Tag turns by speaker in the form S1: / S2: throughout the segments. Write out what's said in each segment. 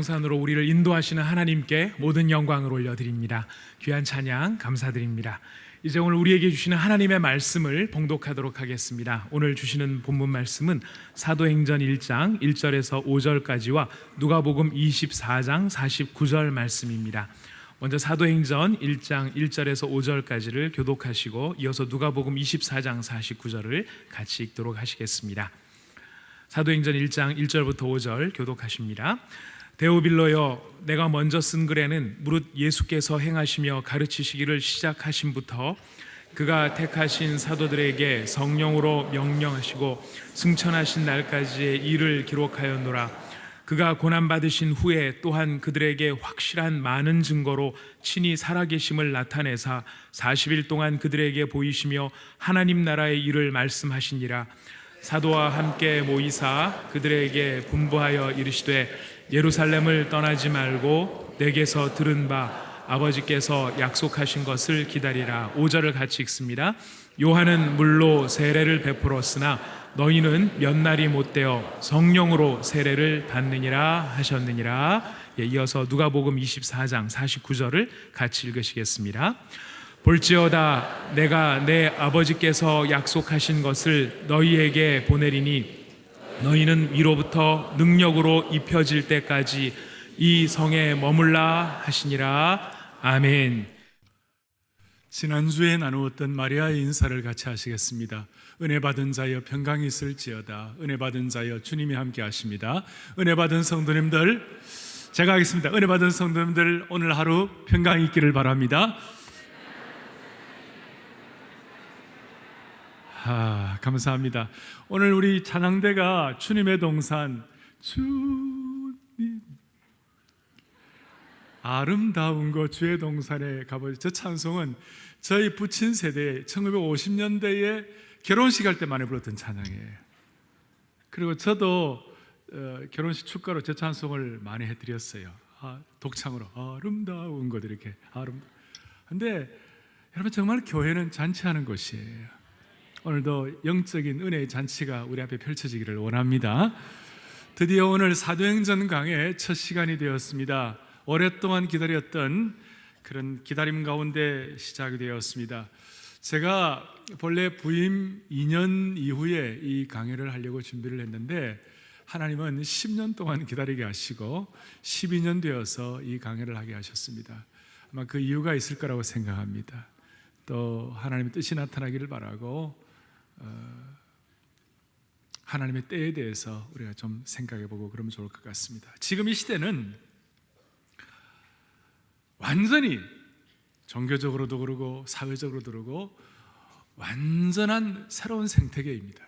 S1: 동산으로 우리를 인도하시는 하나님께 모든 영광을 올려드립니다. 귀한 찬양 감사드립니다. 이제 오늘 우리에게 주시는 하나님의 말씀을 봉독하도록 하겠습니다. 오늘 주시는 본문 말씀은 사도행전 1장 1절에서 5절까지와 누가복음 24장 49절 말씀입니다. 먼저 사도행전 1장 1절에서 5절까지를 교독하시고 이어서 누가복음 24장 49절을 같이 읽도록 하시겠습니다. 사도행전 1장 1절부터 5절 교독하십니다. 데오빌로여, 내가 먼저 쓴 글에는 무릇 예수께서 행하시며 가르치시기를 시작하심부터 그가 택하신 사도들에게 성령으로 명령하시고 승천하신 날까지의 일을 기록하였노라. 그가 고난받으신 후에 또한 그들에게 확실한 많은 증거로 친히 살아계심을 나타내사 40일 동안 그들에게 보이시며 하나님 나라의 일을 말씀하시니라. 사도와 함께 모이사 그들에게 분부하여 이르시되 예루살렘을 떠나지 말고 내게서 들은 바 아버지께서 약속하신 것을 기다리라. 5절을 같이 읽습니다. 요한은 물로 세례를 베풀었으나 너희는 몇 날이 못되어 성령으로 세례를 받느니라 하셨느니라. 이어서 누가복음 24장 49절을 같이 읽으시겠습니다. 볼지어다 내가 내 아버지께서 약속하신 것을 너희에게 보내리니 너희는 위로부터 능력으로 입혀질 때까지 이 성에 머물라 하시니라. 아멘.
S2: 지난주에 나누었던 마리아의 인사를 같이 하시겠습니다. 은혜 받은 자여 평강이 있을지어다. 은혜 받은 자여 주님이 함께 하십니다. 은혜 받은 성도님들, 제가 하겠습니다. 은혜 받은 성도님들, 오늘 하루 평강이 있기를 바랍니다. 감사합니다. 오늘 우리 찬양대가 주님의 동산, 주님 아름다운 것 주의 동산에 가보죠. 저 찬송은 저희 부친 세대 1950년대에 결혼식 할 때 많이 불렀던 찬양이에요. 그리고 저도 결혼식 축가로 저 찬송을 많이 해드렸어요. 독창으로 아름다운 것 이렇게 근데 여러분, 정말 교회는 잔치하는 곳이에요. 오늘도 영적인 은혜의 잔치가 우리 앞에 펼쳐지기를 원합니다. 드디어 오늘 사도행전 강의 첫 시간이 되었습니다. 오랫동안 기다렸던 그런 기다림 가운데 시작이 되었습니다. 제가 본래 부임 2년 이후에 이 강의를 하려고 준비를 했는데 하나님은 10년 동안 기다리게 하시고 12년 되어서 이 강의를 하게 하셨습니다. 아마 그 이유가 있을 거라고 생각합니다. 또 하나님의 뜻이 나타나기를 바라고 하나님의 때에 대해서 우리가 좀 생각해보고 그러면 좋을 것 같습니다. 지금 이 시대는 완전히 종교적으로도 그러고 사회적으로도 그러고 완전한 새로운 생태계입니다.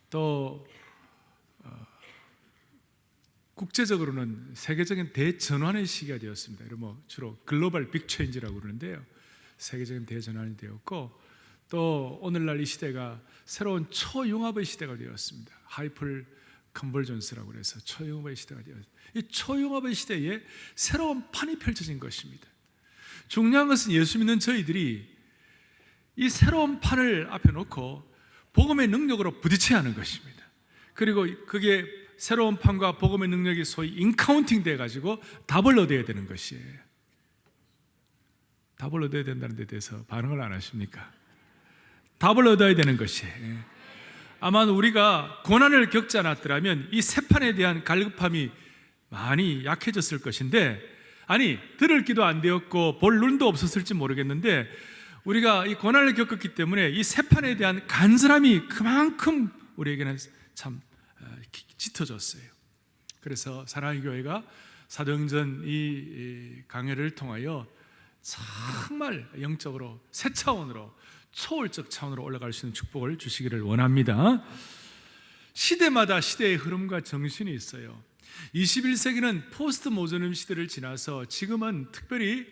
S2: 또 국제적으로는 세계적인 대전환의 시기가 되었습니다. 주로 글로벌 빅체인지라고 그러는데요, 세계적인 대전환이 되었고, 또 오늘날 이 시대가 새로운 초융합의 시대가 되었습니다. 하이퍼 컨버전스라고 해서 초융합의 시대가 되었습니다. 이 초융합의 시대에 새로운 판이 펼쳐진 것입니다. 중요한 것은 예수 믿는 저희들이 이 새로운 판을 앞에 놓고 복음의 능력으로 부딪혀야 하는 것입니다. 그리고 그게 새로운 판과 복음의 능력이 소위 인카운팅 돼가지고 답을 얻어야 되는 것이에요. 답을 얻어야 된다는 데 대해서 반응을 안 하십니까? 답을 얻어야 되는 것이에요. 아마 우리가 고난을 겪지 않았더라면 이 새 판에 대한 갈급함이 많이 약해졌을 것인데, 들을 기도 안 되었고 볼 눈도 없었을지 모르겠는데 우리가 이 고난을 겪었기 때문에 이 새 판에 대한 간절함이 그만큼 우리에게는 참 짙어졌어요. 그래서 사랑의 교회가 사도행전 이 강해를 통하여 정말 영적으로 새 차원으로, 초월적 차원으로 올라갈 수 있는 축복을 주시기를 원합니다. 시대마다 시대의 흐름과 정신이 있어요. 21세기는 포스트 모더니즘 시대를 지나서 지금은 특별히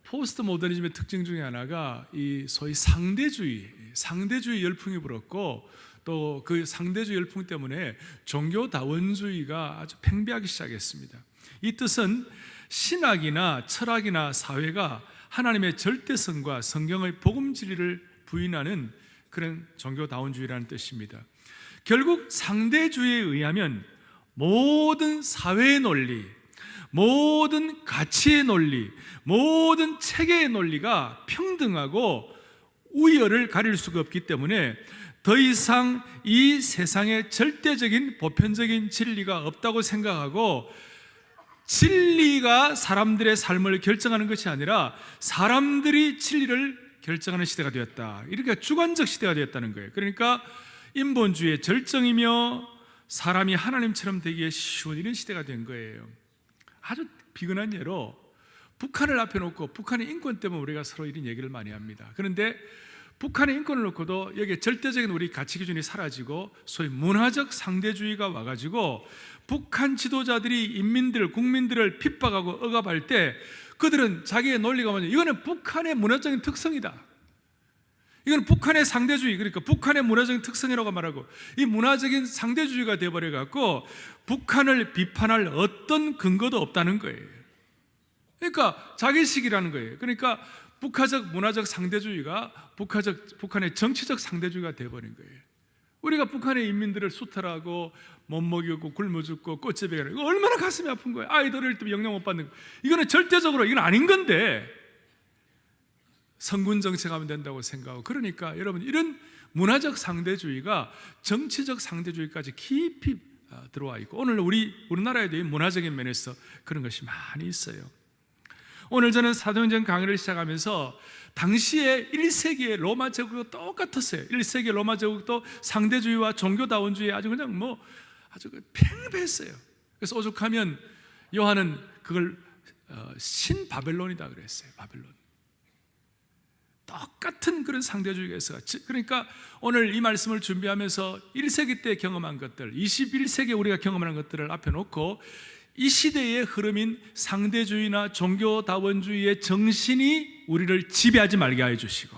S2: 포스트 모더니즘의 특징 중에 하나가 이 소위 상대주의 열풍이 불었고, 또 그 상대주의 열풍 때문에 종교다원주의가 아주 팽배하기 시작했습니다. 이 뜻은 신학이나 철학이나 사회가 하나님의 절대성과 성경의 복음 진리를 부인하는 그런 종교다원주의라는 뜻입니다. 결국 상대주의에 의하면 모든 사회의 논리, 모든 가치의 논리, 모든 체계의 논리가 평등하고 우열을 가릴 수가 없기 때문에 더 이상 이 세상에 절대적인 보편적인 진리가 없다고 생각하고, 진리가 사람들의 삶을 결정하는 것이 아니라 사람들이 진리를 결정하는 시대가 되었다. 이렇게 주관적 시대가 되었다는 거예요. 그러니까 인본주의의 절정이며 사람이 하나님처럼 되기에 쉬운 이런 시대가 된 거예요. 아주 비근한 예로 북한을 앞에 놓고 북한의 인권 때문에 우리가 서로 이런 얘기를 많이 합니다. 그런데 북한의 인권을 놓고도 여기에 절대적인 우리 가치 기준이 사라지고 소위 문화적 상대주의가 와가지고 북한 지도자들이 인민들, 국민들을 핍박하고 억압할 때 그들은 자기의 논리가 뭐냐, 이거는 북한의 문화적인 특성이다, 이건 북한의 상대주의, 그러니까 북한의 문화적인 특성이라고 말하고, 이 문화적인 상대주의가 되어버려 갖고 북한을 비판할 어떤 근거도 없다는 거예요. 그러니까 자기식이라는 거예요. 그러니까 북한적 문화적 상대주의가 북한의 정치적 상대주의가 되어버린 거예요. 우리가 북한의 인민들을 수탈하고 못 먹이고 굶어 죽고 꽃제 베게 하는 거 얼마나 가슴이 아픈 거예요. 아이들을 영향 못 받는 거. 이거는 절대적으로 이건 아닌 건데 성군 정책하면 된다고 생각하고, 그러니까 여러분 이런 문화적 상대주의가 정치적 상대주의까지 깊이 들어와 있고, 오늘 우리나라에도 이 문화적인 면에서 그런 것이 많이 있어요. 오늘 저는 사도행전 강의를 시작하면서 당시에 1세기의 로마 제국과 똑같았어요. 1세기 로마 제국도 상대주의와 종교다원주의에 아주 그냥 아주 팽배했어요. 그래서 오죽하면 요한은 그걸 신바벨론이다 그랬어요. 바벨론. 똑같은 그런 상대주의가 있어요. 그러니까 오늘 이 말씀을 준비하면서 1세기 때 경험한 것들, 21세기에 우리가 경험하는 것들을 앞에 놓고 이 시대의 흐름인 상대주의나 종교다원주의의 정신이 우리를 지배하지 말게 하여 주시고,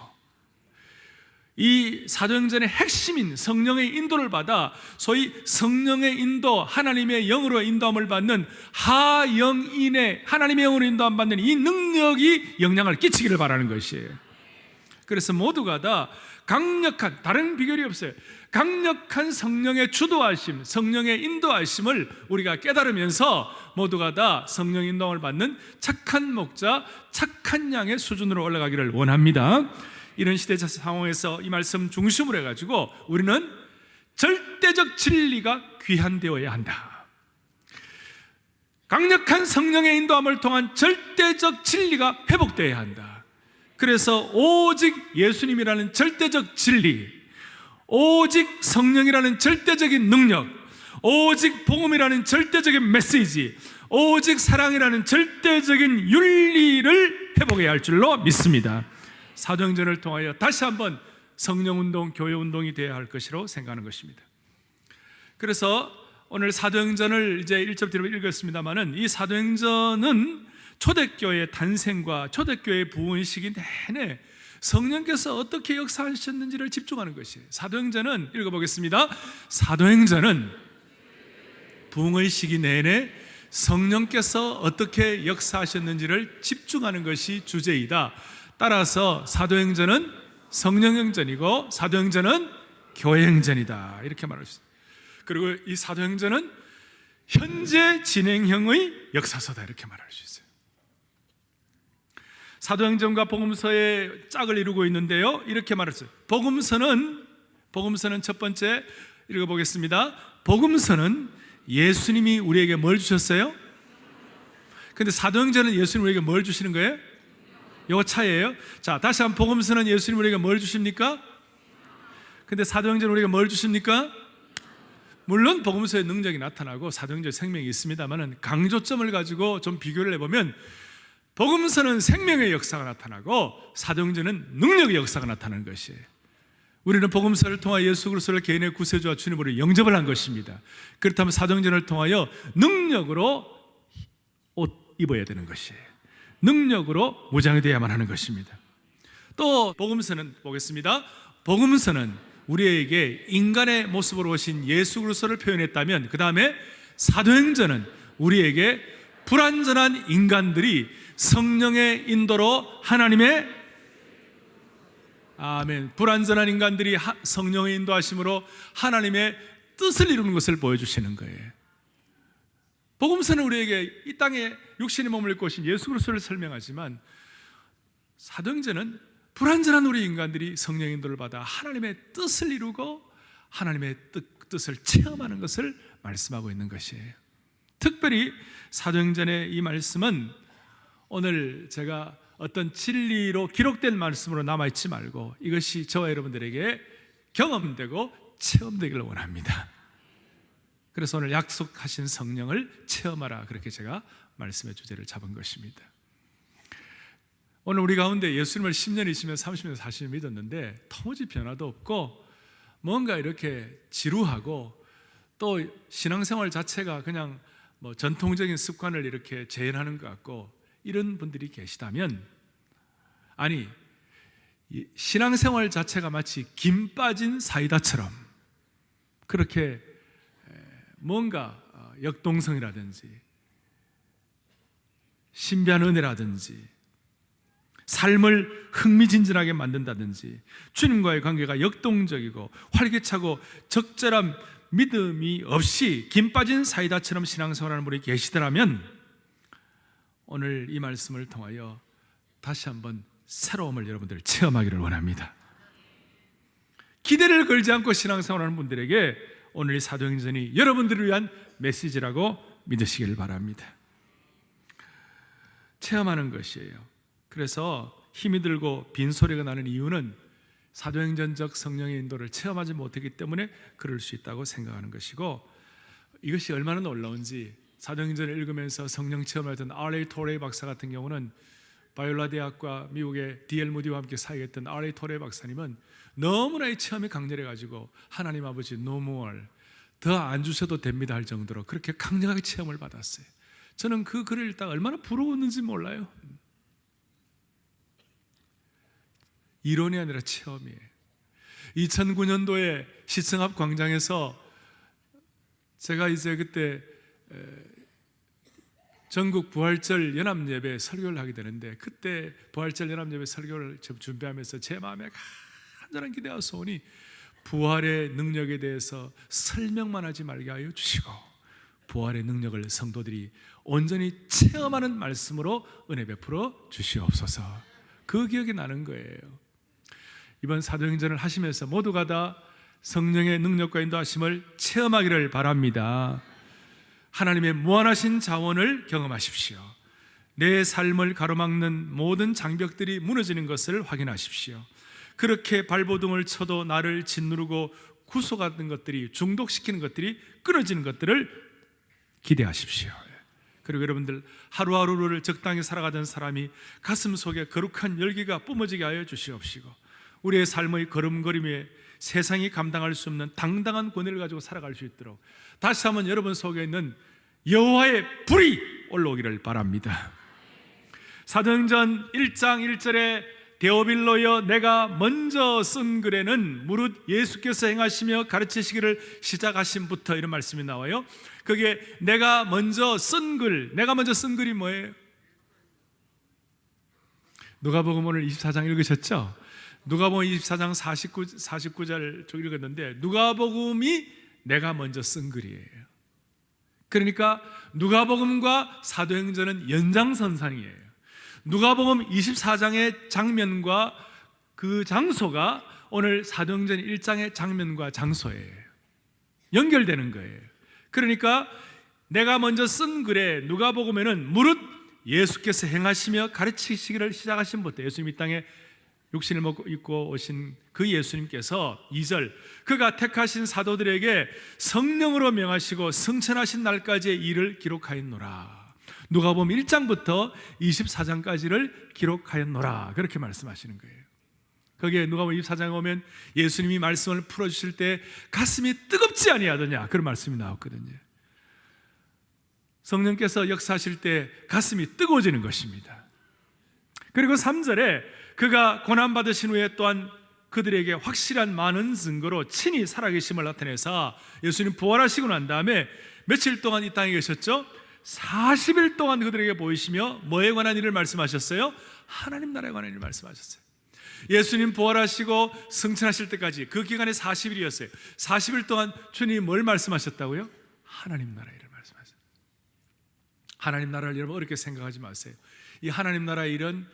S2: 이 사도행전의 핵심인 성령의 인도를 받아 소위 성령의 인도, 하나님의 영으로 인도함을 받는 하영인의 하나님의 영으로 인도함 받는 이 능력이 영향을 끼치기를 바라는 것이에요. 그래서 모두가 다 강력한, 다른 비결이 없어요, 강력한 성령의 주도하심, 성령의 인도하심을 우리가 깨달으면서 모두가 다 성령 인도함을 받는 착한 목자, 착한 양의 수준으로 올라가기를 원합니다. 이런 시대 상황에서 이 말씀 중심으로 해가지고 우리는 절대적 진리가 귀환되어야 한다. 강력한 성령의 인도함을 통한 절대적 진리가 회복되어야 한다. 그래서 오직 예수님이라는 절대적 진리, 오직 성령이라는 절대적인 능력, 오직 복음이라는 절대적인 메시지, 오직 사랑이라는 절대적인 윤리를 회복해야 할 줄로 믿습니다. 사도행전을 통하여 다시 한번 성령운동, 교회운동이 되어야 할 것이라고 생각하는 것입니다. 그래서 오늘 사도행전을 이제 1절 뒤로 읽었습니다마는, 이 사도행전은 초대교회의 탄생과 초대교회의 부흥시기 내내 성령께서 어떻게 역사하셨는지를 집중하는 것이에요. 사도행전은, 읽어보겠습니다. 사도행전은 부흥의 시기 내내 성령께서 어떻게 역사하셨는지를 집중하는 것이 주제이다. 따라서 사도행전은 성령행전이고 사도행전은 교회행전이다, 이렇게 말할 수 있습니다. 그리고 이 사도행전은 현재 진행형의 역사서다, 이렇게 말할 수 있어요. 사도행전과 복음서의 짝을 이루고 있는데요, 이렇게 말했어요. 복음서는 첫 번째 읽어보겠습니다. 복음서는 예수님이 우리에게 뭘 주셨어요? 근데 사도행전은 예수님 우리에게 뭘 주시는 거예요? 요 차이예요. 자, 다시 한번, 복음서는 예수님 우리에게 뭘 주십니까? 근데 사도행전 우리에게 뭘 주십니까? 물론 복음서의 능력이 나타나고 사도행전의 생명이 있습니다만, 강조점을 가지고 좀 비교를 해보면 복음서는 생명의 역사가 나타나고 사도행전은 능력의 역사가 나타나는 것이에요. 우리는 복음서를 통하여 예수 그리스도를 개인의 구세주와 주님으로 영접을 한 것입니다. 그렇다면 사도행전을 통하여 능력으로 옷 입어야 되는 것이에요. 능력으로 무장이 되어야만 하는 것입니다. 또 복음서는 보겠습니다. 복음서는 우리에게 인간의 모습으로 오신 예수 그리스도를 표현했다면, 그 다음에 사도행전은 우리에게 불완전한 인간들이 성령의 인도로 하나님의, 아멘, 불완전한 인간들이 성령의 인도하심으로 하나님의 뜻을 이루는 것을 보여주시는 거예요. 복음서는 우리에게 이 땅에 육신의 몸을 입고 오신 예수 그리스도를 설명하지만 사도행전은 불완전한 우리 인간들이 성령의 인도를 받아 하나님의 뜻을 이루고 하나님의 뜻을 체험하는 것을 말씀하고 있는 것이에요. 특별히 사도행전의 이 말씀은 오늘 제가 어떤 진리로 기록된 말씀으로 남아있지 말고 이것이 저와 여러분들에게 경험되고 체험되기를 원합니다. 그래서 오늘 약속하신 성령을 체험하라, 그렇게 제가 말씀의 주제를 잡은 것입니다. 오늘 우리 가운데 예수님을 10년, 20년, 30년, 40년 믿었는데 도무지 변화도 없고 뭔가 이렇게 지루하고 또 신앙생활 자체가 그냥 뭐 전통적인 습관을 이렇게 재현하는 것 같고 이런 분들이 계시다면, 아니 신앙생활 자체가 마치 김 빠진 사이다처럼 그렇게 뭔가 역동성이라든지 신비한 은혜라든지 삶을 흥미진진하게 만든다든지 주님과의 관계가 역동적이고 활기차고 적절한 믿음이 없이 김 빠진 사이다처럼 신앙생활하는 분이 계시더라면 오늘 이 말씀을 통하여 다시 한번 새로움을 여러분들 체험하기를 원합니다. 기대를 걸지 않고 신앙생활하는 분들에게 오늘 이 사도행전이 여러분들을 위한 메시지라고 믿으시길 바랍니다. 체험하는 것이에요. 그래서 힘이 들고 빈소리가 나는 이유는 사도행전적 성령의 인도를 체험하지 못했기 때문에 그럴 수 있다고 생각하는 것이고, 이것이 얼마나 놀라운지 사도행전을 읽으면서 성령 체험을 했던 R.A. 토레이 박사 같은 경우는 바이올라 대학과 미국의 D.L. 무디와 함께 사역했던 R.A. 토레이 박사님은 너무나 이 체험이 강렬해가지고 하나님 아버지 no more, 더 안 주셔도 됩니다 할 정도로 그렇게 강력하게 체험을 받았어요. 저는 그 글을 읽다가 얼마나 부러웠는지 몰라요. 이론이 아니라 체험이에요. 2009년도에 시청 앞 광장에서 제가 이제 그때 전국 부활절 연합예배 설교를 하게 되는데, 그때 부활절 연합예배 설교를 준비하면서 제 마음에 간절한 기대와 소원이 부활의 능력에 대해서 설명만 하지 말게 하여 주시고 부활의 능력을 성도들이 온전히 체험하는 말씀으로 은혜 베풀어 주시옵소서. 그 기억이 나는 거예요. 이번 사도행전을 하시면서 모두가 다 성령의 능력과 인도하심을 체험하기를 바랍니다. 하나님의 무한하신 자원을 경험하십시오. 내 삶을 가로막는 모든 장벽들이 무너지는 것을 확인하십시오. 그렇게 발버둥을 쳐도 나를 짓누르고 구속하는 것들이, 중독시키는 것들이 끊어지는 것들을 기대하십시오. 그리고 여러분들 하루하루를 적당히 살아가던 사람이 가슴 속에 거룩한 열기가 뿜어지게 하여 주시옵시고, 우리의 삶의 걸음걸임에 세상이 감당할 수 없는 당당한 권위를 가지고 살아갈 수 있도록 다시 한번 여러분 속에 있는 여호와의 불이 올라오기를 바랍니다. 사도행전 1장 1절에 데오빌로여 내가 먼저 쓴 글에는 무릇 예수께서 행하시며 가르치시기를 시작하심부터 이런 말씀이 나와요. 그게 내가 먼저 쓴 글, 내가 먼저 쓴 글이 뭐예요? 누가복음 오늘 24장 읽으셨죠? 누가복음 24장 49절 쪽 읽었는데 누가복음이 내가 먼저 쓴 글이에요. 그러니까 누가복음과 사도행전은 연장선상이에요. 누가복음 24장의 장면과 그 장소가 오늘 사도행전 1장의 장면과 장소예요. 연결되는 거예요. 그러니까 내가 먼저 쓴 글에 누가복음에는 무릇 예수께서 행하시며 가르치시기를 시작하신부터, 예수님 이 땅에 육신을 입고 오신 그 예수님께서 2절 그가 택하신 사도들에게 성령으로 명하시고 승천하신 날까지의 일을 기록하였노라. 누가복음 1장부터 24장까지를 기록하였노라, 그렇게 말씀하시는 거예요. 거기에 누가복음 24장에 오면 예수님이 말씀을 풀어주실 때 가슴이 뜨겁지 아니하더냐, 그런 말씀이 나왔거든요. 성령께서 역사하실 때 가슴이 뜨거워지는 것입니다. 그리고 3절에 그가 고난받으신 후에 또한 그들에게 확실한 많은 증거로 친히 살아계심을 나타내사, 예수님 부활하시고 난 다음에 며칠 동안 이 땅에 계셨죠? 40일 동안 그들에게 보이시며 뭐에 관한 일을 말씀하셨어요? 하나님 나라에 관한 일을 말씀하셨어요. 예수님 부활하시고 승천하실 때까지 그 기간이 40일이었어요. 40일 동안 주님이 뭘 말씀하셨다고요? 하나님 나라의 일을 말씀하셨어요. 하나님 나라를 여러분 어렵게 생각하지 마세요. 이 하나님 나라의 일은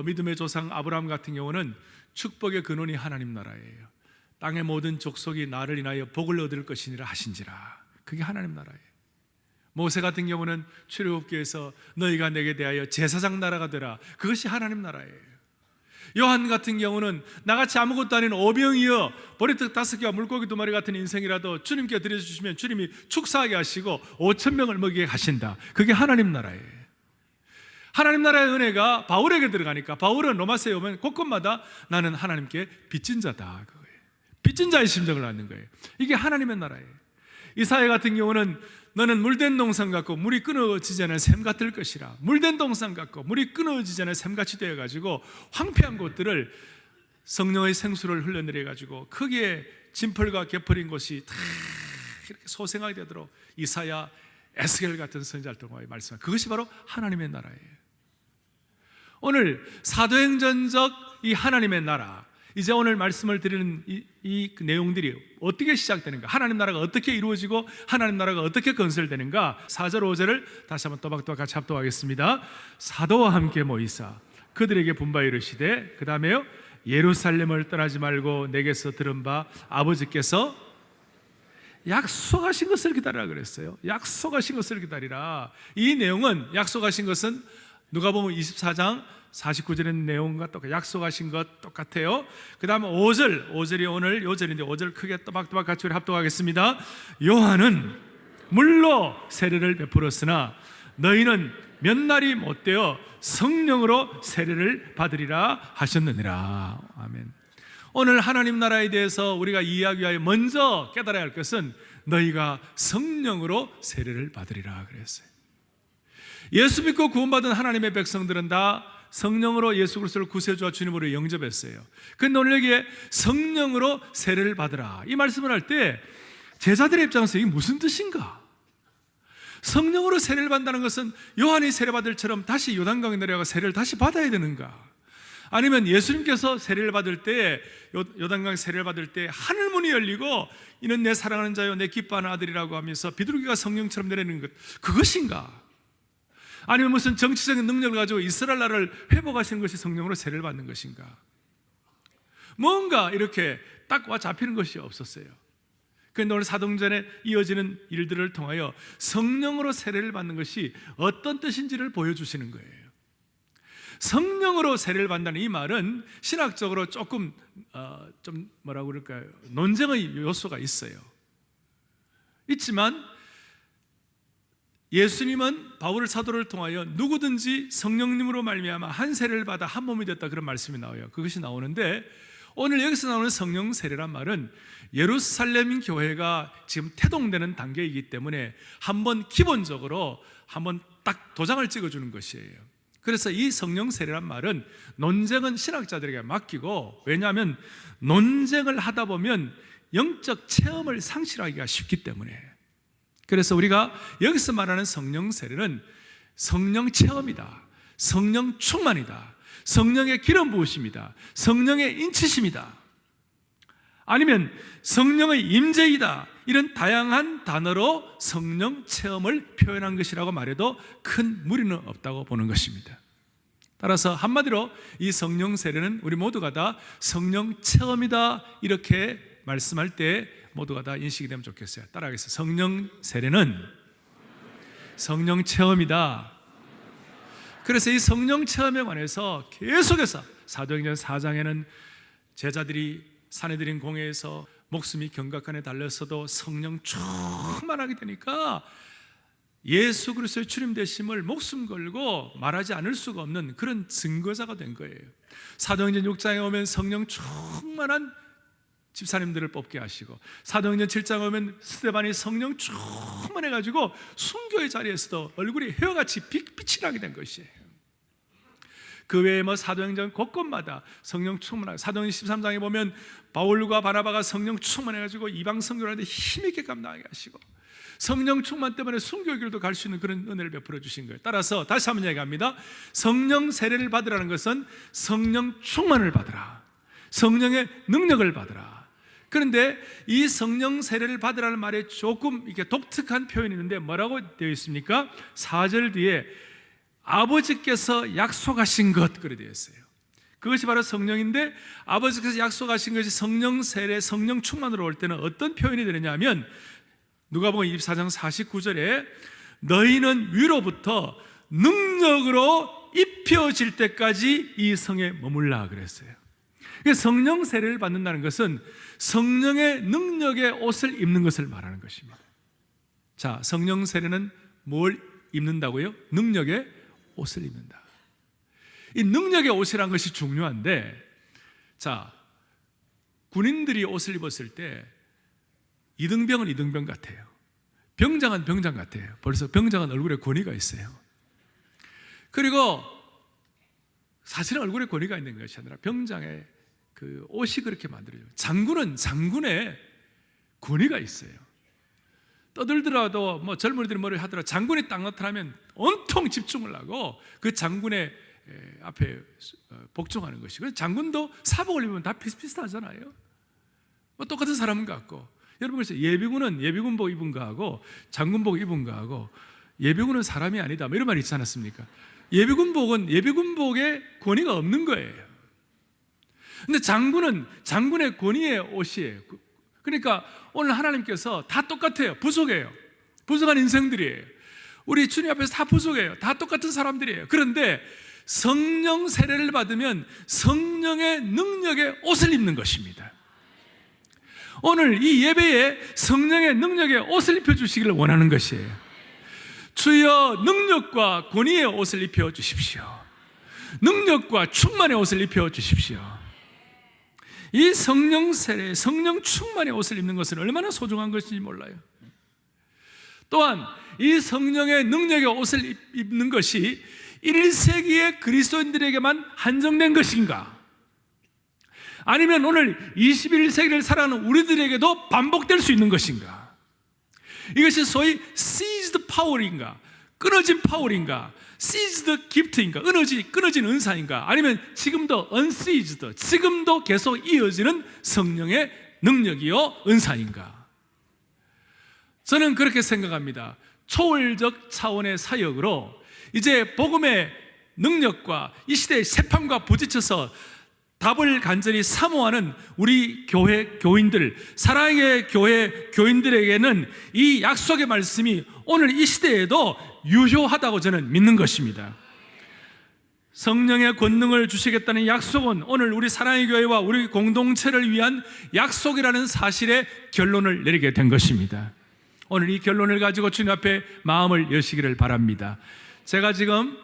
S2: 믿음의 조상 아브라함 같은 경우는 축복의 근원이 하나님 나라예요. 땅의 모든 족속이 나를 인하여 복을 얻을 것이니라 하신지라. 그게 하나님 나라예요. 모세 같은 경우는 출애굽기에서 너희가 내게 대하여 제사장 나라가 되라. 그것이 하나님 나라예요. 요한 같은 경우는 나같이 아무것도 아닌 오병이어 보리떡 5개와 물고기 2마리 같은 인생이라도 주님께 드려주시면 주님이 축사하게 하시고 5,000명을 먹이게 하신다. 그게 하나님 나라예요. 하나님 나라의 은혜가 바울에게 들어가니까 바울은 로마서에 오면 곳곳마다 나는 하나님께 빚진 자다, 그거예요. 빚진 자의 심정을 갖는 거예요. 이게 하나님의 나라예요. 이사야 같은 경우는 너는 물된 동산 같고 물이 끊어지지 않은 샘 같을 것이라. 물된 동산 같고 물이 끊어지지 않은 샘같이 되어가지고 황폐한 곳들을 성령의 생수를 흘러내려가지고 거기에 진펄과 개펄인 곳이 다 이렇게 소생하게 되도록 이사야, 에스겔 같은 선지자를 통하여 말씀한 그것이 바로 하나님의 나라예요. 오늘 사도행전적 이 하나님의 나라, 이제 오늘 말씀을 드리는 이 내용들이 어떻게 시작되는가, 하나님 나라가 어떻게 이루어지고 하나님 나라가 어떻게 건설되는가, 4절 5절을 다시 한번 또박또박 같이 합독하겠습니다. 사도와 함께 모이사 그들에게 분바에 이르시되, 그 다음에요, 예루살렘을 떠나지 말고 내게서 들은 바 아버지께서 약속하신 것을 기다리라 그랬어요. 약속하신 것을 기다리라. 이 내용은, 약속하신 것은 누가복음 24장 49절의 내용과 똑같아요. 약속하신 것 똑같아요. 그 다음 5절이 오늘 요절인데 5절 크게 또박또박 같이 우리 합독하겠습니다. 요한은 물로 세례를 베풀었으나 너희는 몇 날이 못되어 성령으로 세례를 받으리라 하셨느니라. 아멘. 오늘 하나님 나라에 대해서 우리가 이해하기 위하여 먼저 깨달아야 할 것은 너희가 성령으로 세례를 받으리라 그랬어요. 예수 믿고 구원받은 하나님의 백성들은 다 성령으로 예수 그리스도를 구세주와 주님으로 영접했어요. 그런데 오늘 여기에 성령으로 세례를 받으라, 이 말씀을 할 때 제자들의 입장에서 이게 무슨 뜻인가? 성령으로 세례를 받는다는 것은 요한이 세례받을 처럼 다시 요단강에 내려가 세례를 다시 받아야 되는가? 아니면 예수님께서 세례를 받을 때, 요단강 세례를 받을 때 하늘 문이 열리고 이는 내 사랑하는 자요 내 기뻐하는 아들이라고 하면서 비둘기가 성령처럼 내리는 것, 그것인가? 아니면 무슨 정치적인 능력을 가지고 이스라엘 나라를 회복하시는 것이 성령으로 세례를 받는 것인가? 뭔가 이렇게 딱 와 잡히는 것이 없었어요. 그런데 오늘 사도행전에 이어지는 일들을 통하여 성령으로 세례를 받는 것이 어떤 뜻인지를 보여주시는 거예요. 성령으로 세례를 받는다는 이 말은 신학적으로 조금 좀 뭐라고 그럴까요? 논쟁의 요소가 있어요. 있지만 예수님은 바울 사도를 통하여 누구든지 성령님으로 말미암아 한 세례를 받아 한 몸이 됐다, 그런 말씀이 나와요. 그것이 나오는데 오늘 여기서 나오는 성령 세례란 말은 예루살렘 교회가 지금 태동되는 단계이기 때문에 한번 기본적으로 한번 딱 도장을 찍어주는 것이에요. 그래서 이 성령 세례란 말은 논쟁은 신학자들에게 맡기고, 왜냐하면 논쟁을 하다 보면 영적 체험을 상실하기가 쉽기 때문에. 그래서 우리가 여기서 말하는 성령 세례는 성령 체험이다, 성령 충만이다, 성령의 기름 부으심이다, 성령의 인치심이다, 아니면 성령의 임재이다, 이런 다양한 단어로 성령 체험을 표현한 것이라고 말해도 큰 무리는 없다고 보는 것입니다. 따라서 한마디로 이 성령 세례는 우리 모두가 다 성령 체험이다, 이렇게 말씀할 때 모두가 다 인식이 되면 좋겠어요. 따라하겠습니다. 성령 세례는 성령 체험이다. 그래서 이 성령 체험에 관해서 계속해서 사도행전 4장에는 제자들이 사내들인 공회에서 목숨이 경각간에 달렸어도 성령 충만하게 되니까 예수 그리스도의 주님 되심을 목숨 걸고 말하지 않을 수가 없는 그런 증거자가 된 거예요. 사도행전 6장에 오면 성령 충만한 집사님들을 뽑게 하시고, 사도행전 7장에 오면 스데반이 성령 충만해가지고 순교의 자리에서도 얼굴이 해와같이 빛이 나게 된 것이에요. 그 외에 사도행전 곳곳마다 성령 충만하게, 사도행전 13장에 보면 바울과 바나바가 성령 충만해가지고 이방 선교를 하는데 힘있게 감당하게 하시고, 성령 충만 때문에 순교의 길도 갈 수 있는 그런 은혜를 베풀어 주신 거예요. 따라서 다시 한번 얘기합니다. 성령 세례를 받으라는 것은 성령 충만을 받으라, 성령의 능력을 받으라. 그런데 이 성령 세례를 받으라는 말에 조금 이렇게 독특한 표현이 있는데 뭐라고 되어 있습니까? 4절 뒤에 아버지께서 약속하신 것 그래 되어 있어요. 그것이 바로 성령인데 아버지께서 약속하신 것이 성령 세례, 성령 충만으로 올 때는 어떤 표현이 되느냐면 누가복음 24장 49절에 너희는 위로부터 능력으로 입혀질 때까지 이 성에 머물라 그랬어요. 성령 세례를 받는다는 것은 성령의 능력의 옷을 입는 것을 말하는 것입니다. 자, 성령 세례는 뭘 입는다고요? 능력의 옷을 입는다. 이 능력의 옷이란 것이 중요한데, 자, 군인들이 옷을 입었을 때 이등병은 이등병 같아요. 병장은 병장 같아요. 벌써 병장은 얼굴에 권위가 있어요. 그리고 사실은 얼굴에 권위가 있는 것이 아니라 병장의 그 옷이 그렇게 만들어져요. 장군은 장군의 권위가 있어요. 떠들더라도 뭐 젊은이들이 뭐를 하더라도 장군이 딱 나타나면 온통 집중을 하고 그 장군의 앞에 복종하는 것이. 그래서 장군도 사복을 입으면 다 비슷비슷하잖아요. 뭐 똑같은 사람인 것 같고. 여러분 그래서 예비군은 예비군복 입은 거하고 장군복 입은 거하고 예비군은 사람이 아니다 뭐 이런 말이 있지 않았습니까? 예비군복은 예비군복에 권위가 없는 거예요. 근데 장군은 장군의 권위의 옷이에요. 그러니까 오늘 하나님께서 다 똑같아요. 부속이에요. 부속한 인생들이에요. 우리 주님 앞에서 다 부속이에요. 다 똑같은 사람들이에요. 그런데 성령 세례를 받으면 성령의 능력의 옷을 입는 것입니다. 오늘 이 예배에 성령의 능력의 옷을 입혀주시기를 원하는 것이에요. 주여 능력과 권위의 옷을 입혀주십시오. 능력과 충만의 옷을 입혀주십시오. 이 성령 세례, 성령 충만의 옷을 입는 것은 얼마나 소중한 것인지 몰라요. 또한 이 성령의 능력의 옷을 입는 것이 1세기의 그리스도인들에게만 한정된 것인가? 아니면 오늘 21세기를 살아가는 우리들에게도 반복될 수 있는 것인가? 이것이 소위 seized power인가? 끊어진 파워인가? seized gift인가? 끊어진 은사인가? 아니면 지금도 unseized, 지금도 계속 이어지는 성령의 능력이요 은사인가? 저는 그렇게 생각합니다. 초월적 차원의 사역으로 이제 복음의 능력과 이 시대의 새판과 부딪혀서 답을 간절히 사모하는 우리 교회 교인들, 사랑의 교회 교인들에게는 이 약속의 말씀이 오늘 이 시대에도 유효하다고 저는 믿는 것입니다. 성령의 권능을 주시겠다는 약속은 오늘 우리 사랑의 교회와 우리 공동체를 위한 약속이라는 사실의 결론을 내리게 된 것입니다. 오늘 이 결론을 가지고 주님 앞에 마음을 여시기를 바랍니다. 제가 지금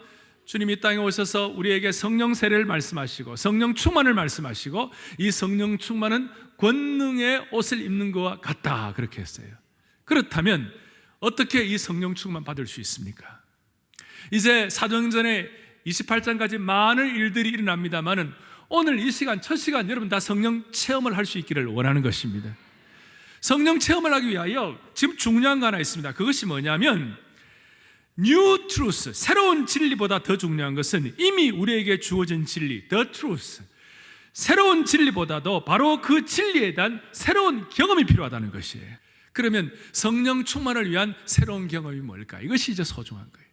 S2: 주님이 땅에 오셔서 우리에게 성령 세례를 말씀하시고 성령 충만을 말씀하시고 이 성령 충만은 권능의 옷을 입는 것과 같다 그렇게 했어요. 그렇다면 어떻게 이 성령 충만 받을 수 있습니까? 이제 사도행전에 28장까지 많은 일들이 일어납니다만은 오늘 이 시간 첫 시간 여러분 다 성령 체험을 할 수 있기를 원하는 것입니다. 성령 체험을 하기 위하여 지금 중요한 거 하나 있습니다. 그것이 뭐냐면 New truth, 새로운 진리보다 더 중요한 것은 이미 우리에게 주어진 진리, the truth. 새로운 진리보다도 바로 그 진리에 대한 새로운 경험이 필요하다는 것이에요. 그러면 성령 충만을 위한 새로운 경험이 뭘까? 이것이 이제 소중한 거예요.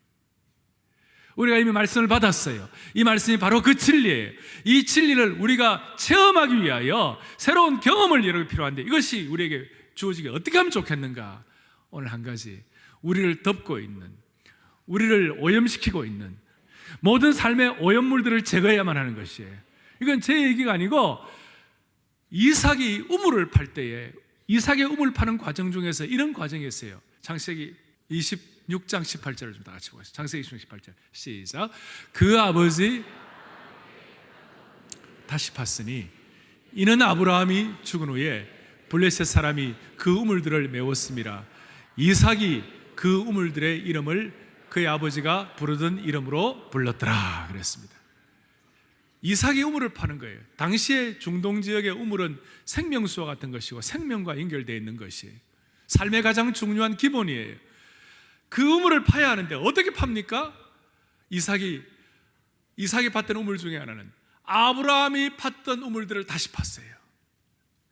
S2: 우리가 이미 말씀을 받았어요. 이 말씀이 바로 그 진리예요. 이 진리를 우리가 체험하기 위하여 새로운 경험을 여러분 필요한데 이것이 우리에게 주어지게 어떻게 하면 좋겠는가? 오늘 한 가지, 우리를 덮고 있는, 우리를 오염시키고 있는 모든 삶의 오염물들을 제거해야만 하는 것이에요. 이건 제 얘기가 아니고 이삭이 우물을 팔 때에 이삭의 우물 파는 과정 중에서 이런 과정이 있어요. 창세기 26장 18절을 좀 다 같이 보겠습니다. 창세기 26장 18절 시작. 그 아버지 다시 팠으니 이는 아브라함이 죽은 후에 블레셋 사람이 그 우물들을 메웠음이라. 이삭이 그 우물들의 이름을 그의 아버지가 부르던 이름으로 불렀더라 그랬습니다. 이삭이 우물을 파는 거예요. 당시의 중동 지역의 우물은 생명수와 같은 것이고 생명과 연결되어 있는 것이 삶의 가장 중요한 기본이에요. 그 우물을 파야 하는데 어떻게 팝니까? 이삭이 팠던 우물 중에 하나는 아브라함이 팠던 우물들을 다시 팠어요.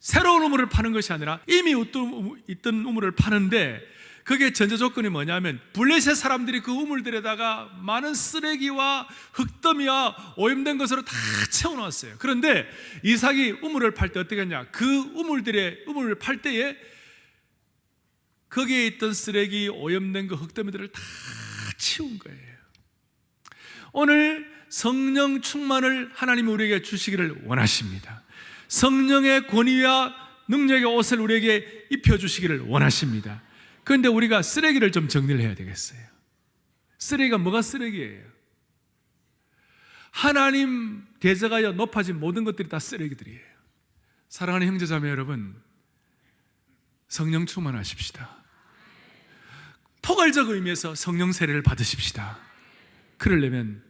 S2: 새로운 우물을 파는 것이 아니라 이미 있던 우물을 파는데, 그게 전제 조건이 뭐냐면 블레셋 사람들이 그 우물들에다가 많은 쓰레기와 흙더미와 오염된 것으로 다 채워놨어요. 그런데 이삭이 우물을 팔 때 어떻게 했냐? 그 우물을 팔 때에 거기에 있던 쓰레기, 오염된 그 흙더미들을 다 치운 거예요. 오늘 성령 충만을 하나님이 우리에게 주시기를 원하십니다. 성령의 권위와 능력의 옷을 우리에게 입혀주시기를 원하십니다. 그런데 우리가 쓰레기를 좀 정리를 해야 되겠어요. 쓰레기가 뭐가 쓰레기예요? 하나님 대적하여 높아진 모든 것들이 다 쓰레기들이에요. 사랑하는 형제자매 여러분, 성령 충만하십시다. 포괄적 의미에서 성령 세례를 받으십시다. 그러려면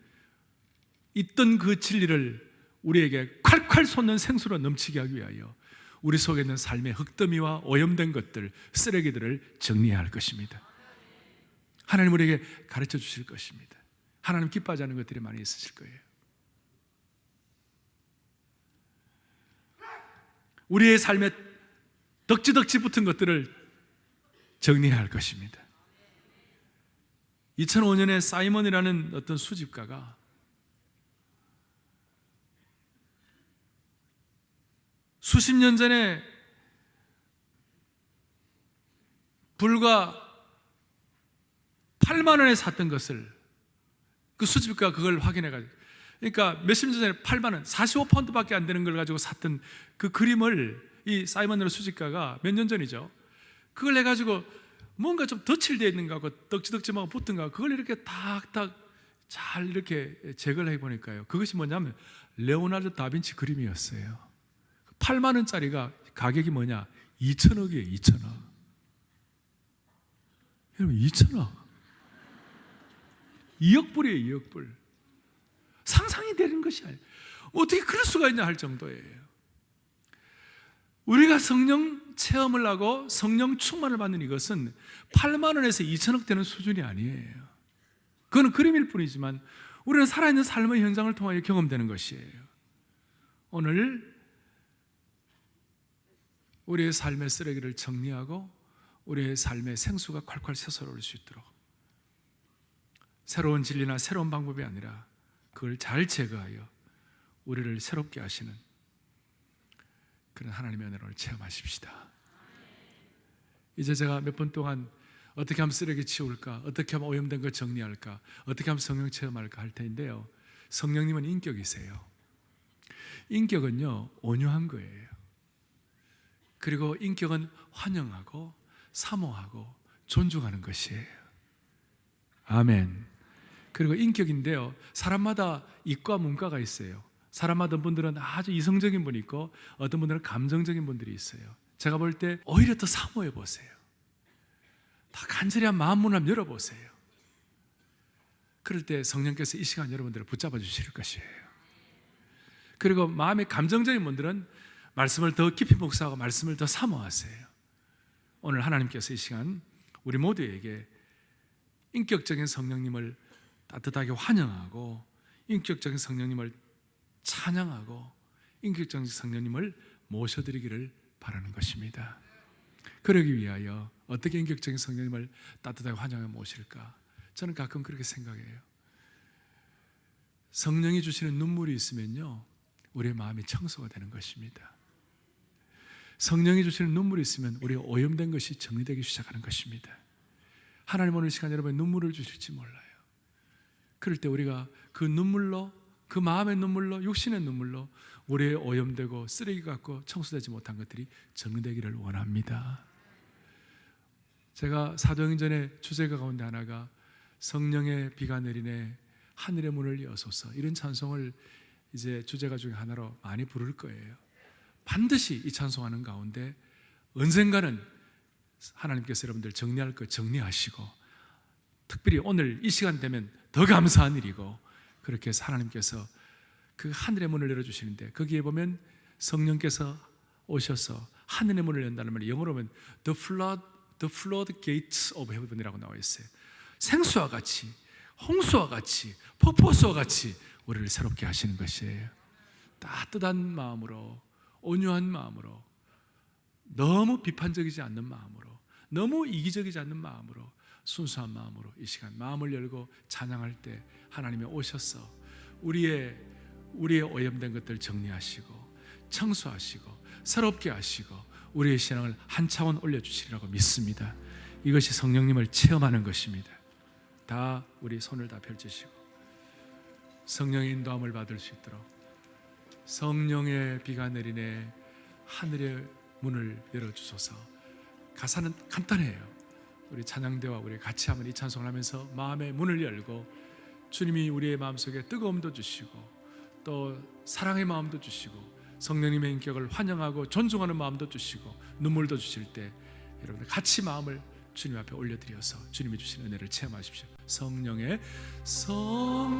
S2: 있던 그 진리를 우리에게 콸콸 솟는 생수로 넘치게 하기 위하여 우리 속에 있는 삶의 흙더미와 오염된 것들, 쓰레기들을 정리해야 할 것입니다. 하나님 우리에게 가르쳐 주실 것입니다. 하나님 기뻐하지 않는 것들이 많이 있으실 거예요. 우리의 삶에 덕지덕지 붙은 것들을 정리해야 할 것입니다. 2005년에 사이먼이라는 어떤 수집가가 수십 년 전에 불과 8만 원에 샀던 것을, 그 수집가가 그걸 확인해가지고, 그러니까 몇십 년 전에 8만 원, 45파운드밖에 안 되는 걸 가지고 샀던 그 그림을 이 사이먼이라는 수집가가 몇 년 전이죠. 그걸 해가지고 뭔가 좀 덧칠되어 있는 거 하고 덕지덕지하고 붙은 거 하고 그걸 이렇게 탁탁 잘 이렇게 제거를 해보니까요, 그것이 뭐냐면 레오나르도 다빈치 그림이었어요. 8만 원짜리가 가격이 뭐냐? 2천억이에요. 2천억. 여러분 2천억 2억 불이에요. 2억 불. 상상이 되는 것이 아니에요. 어떻게 그럴 수가 있냐 할 정도예요. 우리가 성령 체험을 하고 성령 충만을 받는 이것은 8만 원에서 2천억 되는 수준이 아니에요. 그건 그림일 뿐이지만 우리는 살아있는 삶의 현장을 통하여 경험되는 것이에요. 오늘 우리의 삶의 쓰레기를 정리하고 우리의 삶의 생수가 콸콸 솟아오를 수 있도록, 새로운 진리나 새로운 방법이 아니라 그걸 잘 제거하여 우리를 새롭게 하시는 그런 하나님의 은혜를 체험하십시다. 이제 제가 몇 분 동안 어떻게 하면 쓰레기 치울까, 어떻게 하면 오염된 거 정리할까, 어떻게 하면 성령 체험할까 할 텐데요, 성령님은 인격이세요. 인격은요 온유한 거예요. 그리고 인격은 환영하고 사모하고 존중하는 것이에요. 아멘. 그리고 인격인데요, 사람마다 이과 문과가 있어요. 사람마다 어떤 분들은 아주 이성적인 분이 있고 어떤 분들은 감정적인 분들이 있어요. 제가 볼 때 오히려 더 사모해 보세요. 다 간절히 한 마음 문을 한번 열어보세요. 그럴 때 성령께서 이 시간 여러분들을 붙잡아 주실 것이에요. 그리고 마음이 감정적인 분들은 말씀을 더 깊이 묵상하고 말씀을 더 사모하세요. 오늘 하나님께서 이 시간 우리 모두에게 인격적인 성령님을 따뜻하게 환영하고 인격적인 성령님을 찬양하고 인격적인 성령님을 모셔드리기를 바라는 것입니다. 그러기 위하여 어떻게 인격적인 성령님을 따뜻하게 환영하며 모실까? 저는 가끔 그렇게 생각해요. 성령이 주시는 눈물이 있으면요 우리의 마음이 청소가 되는 것입니다. 성령이 주시는 눈물이 있으면 우리의 오염된 것이 정리되기 시작하는 것입니다. 하나님 오늘 시간 여러분의 눈물을 주실지 몰라요. 그럴 때 우리가 그 눈물로, 그 마음의 눈물로, 육신의 눈물로 우리의 오염되고 쓰레기 같고 청소되지 못한 것들이 정리되기를 원합니다. 제가 사도행전의 주제가 가운데 하나가 성령의 비가 내리네 하늘의 문을 여소서, 이런 찬송을 이제 주제가 중에 하나로 많이 부를 거예요. 반드시 이 찬송하는 가운데 언젠가는 하나님께서 여러분들 정리할 거 정리하시고, 특별히 오늘 이 시간 되면 더 감사한 일이고, 그렇게 해서 하나님께서 그 하늘의 문을 열어주시는데, 거기에 보면 성령께서 오셔서 하늘의 문을 연다는 말이 영어로 보면 the flood gates of heaven이라고 나와 있어요. 생수와 같이, 홍수와 같이, 폭포수와 같이 우리를 새롭게 하시는 것이에요. 따뜻한 마음으로, 온유한 마음으로 너무 비판적이지 않는 마음으로, 너무 이기적이지 않는 마음으로, 순수한 마음으로 이 시간 마음을 열고 찬양할 때 하나님이 오셔서 우리의 오염된 것들 정리하시고 청소하시고 새롭게 하시고 우리의 신앙을 한 차원 올려주시리라고 믿습니다. 이것이 성령님을 체험하는 것입니다. 다 우리 손을 다 펼치시고 성령의 인도함을 받을 수 있도록 성령의 비가 내리네 하늘의 문을 열어주소서. 가사는 간단해요. 우리 찬양대와 우리 같이 한번 이 찬송을 하면서 마음의 문을 열고 주님이 우리의 마음속에 뜨거움도 주시고 또 사랑의 마음도 주시고 성령님의 인격을 환영하고 존중하는 마음도 주시고 눈물도 주실 때 여러분들 같이 마음을 주님 앞에 올려드려서 주님이 주신 은혜를 체험하십시오. 성령의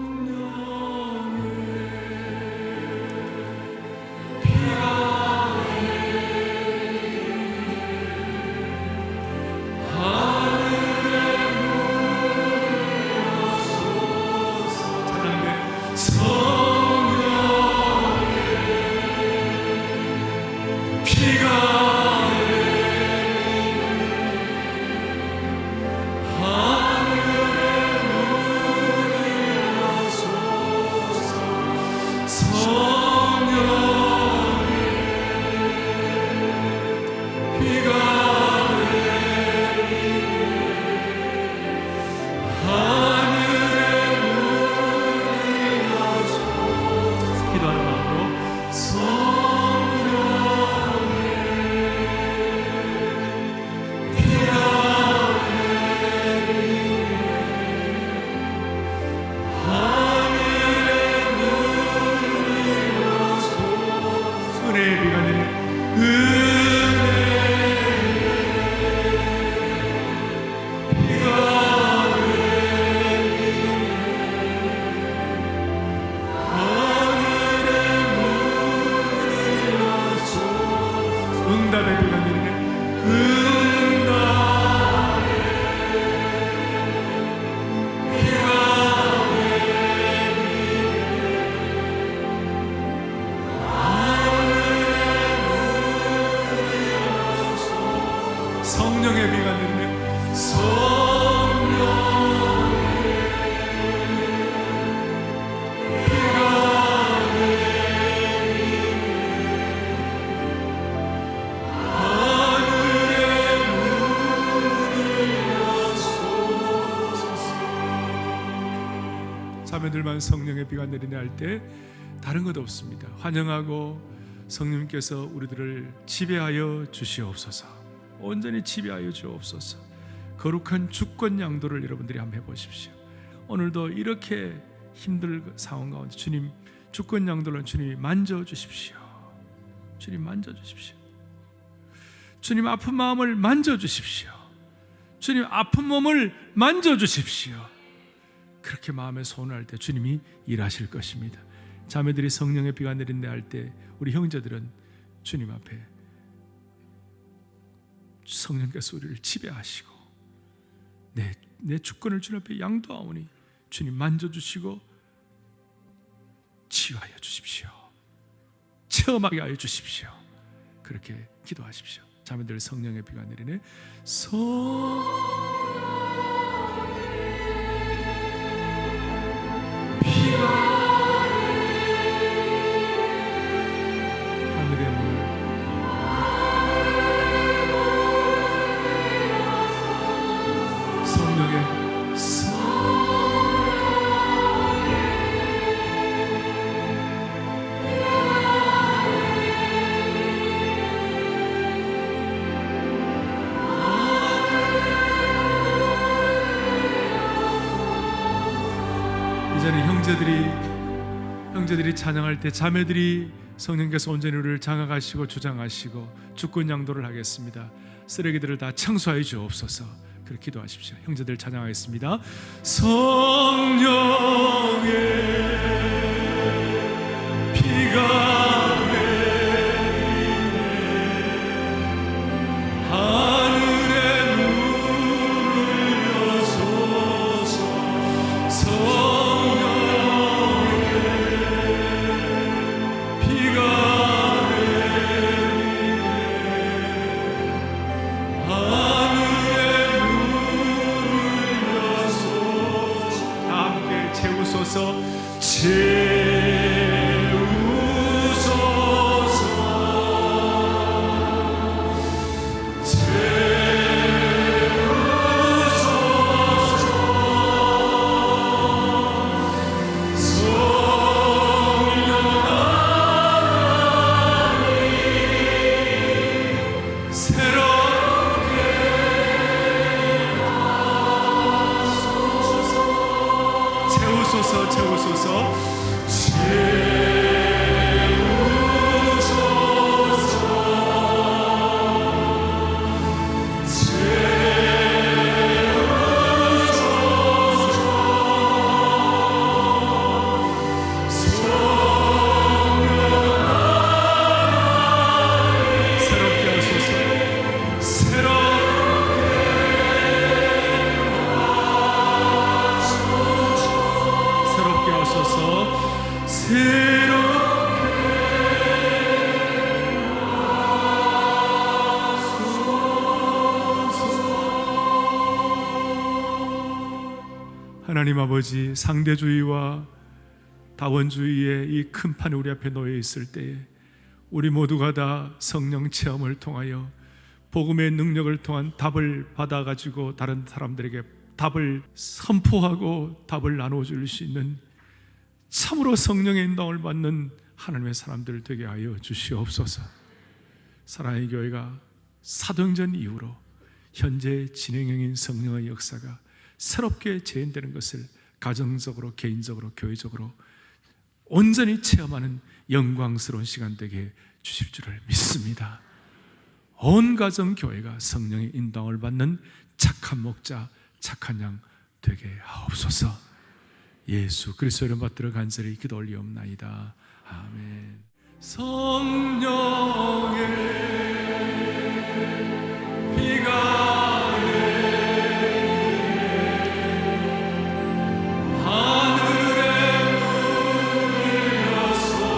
S2: 비가 하늘에 묻어서 찬양대 성령의 비가 성령의 비가 내리네 자매들만 성령의 비가 내리네 할 때 다른 것 없습니다. 환영하고 성령님께서 우리들을 지배하여 주시옵소서. 온전히 지배하여 주옵소서. 거룩한 주권 양도를 여러분들이 한번 해보십시오. 오늘도 이렇게 힘들 상황 가운데 주님 주권 양도를 주님이 만져주십시오. 주님 만져주십시오. 주님 아픈 마음을 만져주십시오. 주님 아픈 몸을 만져주십시오. 그렇게 마음에 소원할 때 주님이 일하실 것입니다. 자매들이 성령의 비가 내린다 할 때 우리 형제들은 주님 앞에 성령께서 우리를 지배하시고 내 주권을 주님 앞에 양도하오니 주님 만져주시고 치유하여 주십시오. 체험하게 하여 주십시오. 그렇게 기도하십시오. 자매들 성령의 비가 내리네 비가 하늘의 문을 이제는 형제들이 찬양할 때 자매들이 성령께서 온전히 우리를 장악하시고 주장하시고 주권 양도를 하겠습니다. 쓰레기들을 다 청소하여 주옵소서. 그렇게 기도하십시오. 형제들 찬양하겠습니다. 성령의 비가 내리네 하늘에 문을 여소서. 성령의 비가 내리네 하나님 아버지, 상대주의와 다원주의의 이 큰 판이 우리 앞에 놓여 있을 때에 우리 모두가 다 성령 체험을 통하여 복음의 능력을 통한 답을 받아가지고 다른 사람들에게 답을 선포하고 답을 나눠줄 수 있는 참으로 성령의 인도를 받는 하나님의 사람들 되게 하여 주시옵소서. 사랑의 교회가 사도행전 이후로 현재 진행형인 성령의 역사가 새롭게 재현되는 것을 가정적으로, 개인적으로, 교회적으로 온전히 체험하는 영광스러운 시간 되게 주실 줄을 믿습니다. 온 가정 교회가 성령의 인도를 받는 착한 목자, 착한 양 되게 하옵소서. 예수 그리스도의 이름 받들어 간절히 기도 올리옵나이다. 아멘. 성령의 비가 하늘에 울려소서.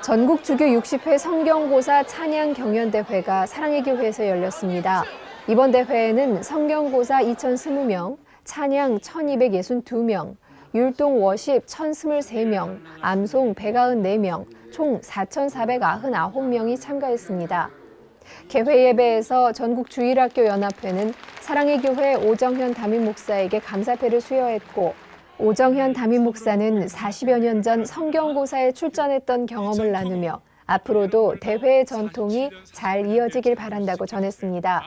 S3: 전국 주교 60회 성경고사 찬양 경연대회가 사랑의 교회에서 열렸습니다. 이번 대회에는 성경고사 2,020명, 찬양 1,262명, 율동 워십 1,023명, 암송 194명, 총 4,499명이 참가했습니다. 개회 예배에서 전국 주일학교 연합회는 사랑의 교회 오정현 담임 목사에게 감사패를 수여했고, 오정현 담임 목사는 40여 년 전 성경고사에 출전했던 경험을 나누며 앞으로도 대회의 전통이 잘 이어지길 바란다고 전했습니다.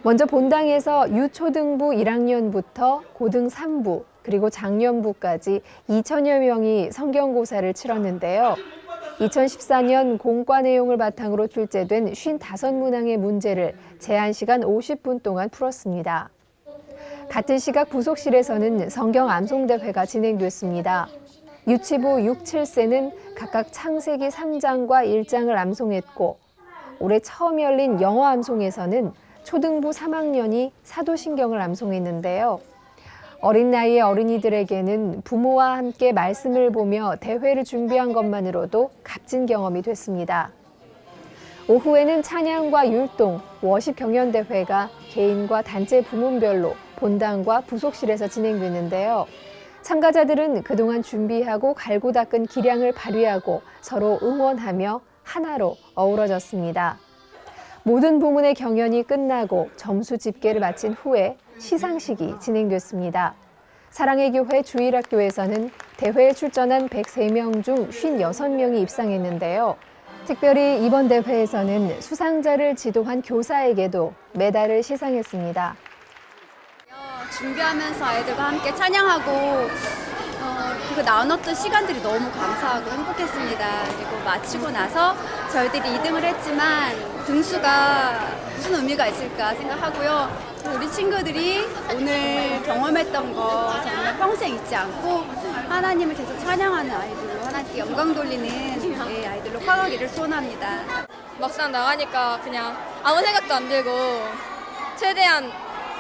S3: 먼저 본당에서 유초등부 1학년부터 고등 3부 그리고 장년부까지 2천여 명이 성경고사를 치렀는데요. 2014년 공과 내용을 바탕으로 출제된 55문항의 문제를 제한 시간 50분 동안 풀었습니다. 같은 시각 부속실에서는 성경 암송대회가 진행됐습니다. 유치부 6, 7세는 각각 창세기 3장과 1장을 암송했고, 올해 처음 열린 영어 암송에서는 초등부 3학년이 사도신경을 암송했는데요. 어린 나이의 어린이들에게는 부모와 함께 말씀을 보며 대회를 준비한 것만으로도 값진 경험이 됐습니다. 오후에는 찬양과 율동, 워십 경연대회가 개인과 단체 부문별로 본당과 부속실에서 진행됐는데요. 참가자들은 그동안 준비하고 갈고 닦은 기량을 발휘하고 서로 응원하며 하나로 어우러졌습니다. 모든 부문의 경연이 끝나고 점수 집계를 마친 후에 시상식이 진행됐습니다. 사랑의 교회 주일학교에서는 대회에 출전한 103명 중 56명이 입상했는데요. 특별히 이번 대회에서는 수상자를 지도한 교사에게도 메달을 시상했습니다.
S4: 준비하면서 아이들과 함께 찬양하고 그리고 나눴던 시간들이 너무 감사하고 행복했습니다. 그리고 마치고 나서 저희들이 2등을 했지만 등수가 무슨 의미가 있을까 생각하고요. 우리 친구들이 오늘 경험했던 거 정말 평생 잊지 않고 하나님을 계속 찬양하는 아이들로, 하나님께 영광 돌리는 아이들로 커가기를 소원합니다.
S5: 막상 나가니까 그냥 아무 생각도 안 들고 최대한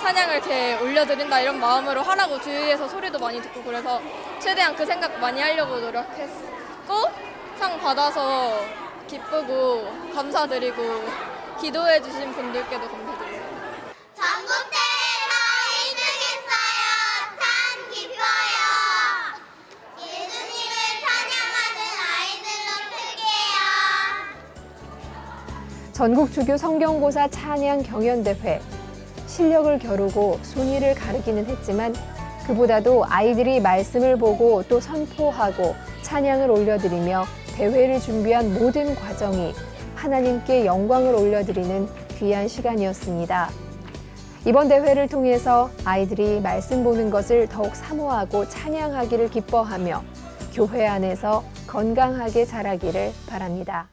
S5: 찬양을 이렇게 올려드린다 이런 마음으로 하라고 주위에서 소리도 많이 듣고 그래서 최대한 그 생각 많이 하려고 노력했고 상 받아서 기쁘고 감사드리고 기도해 주신 분들께도 감사드려요.
S6: 전국대회에서 1등했어요. 참 기뻐요. 예수님을 찬양하는 아이들로 크게요.
S3: 전국주교 성경고사 찬양 경연대회. 실력을 겨루고 순위를 가르기는 했지만 그보다도 아이들이 말씀을 보고 또 선포하고 찬양을 올려드리며 대회를 준비한 모든 과정이 하나님께 영광을 올려드리는 귀한 시간이었습니다. 이번 대회를 통해서 아이들이 말씀 보는 것을 더욱 사모하고 찬양하기를 기뻐하며 교회 안에서 건강하게 자라기를 바랍니다.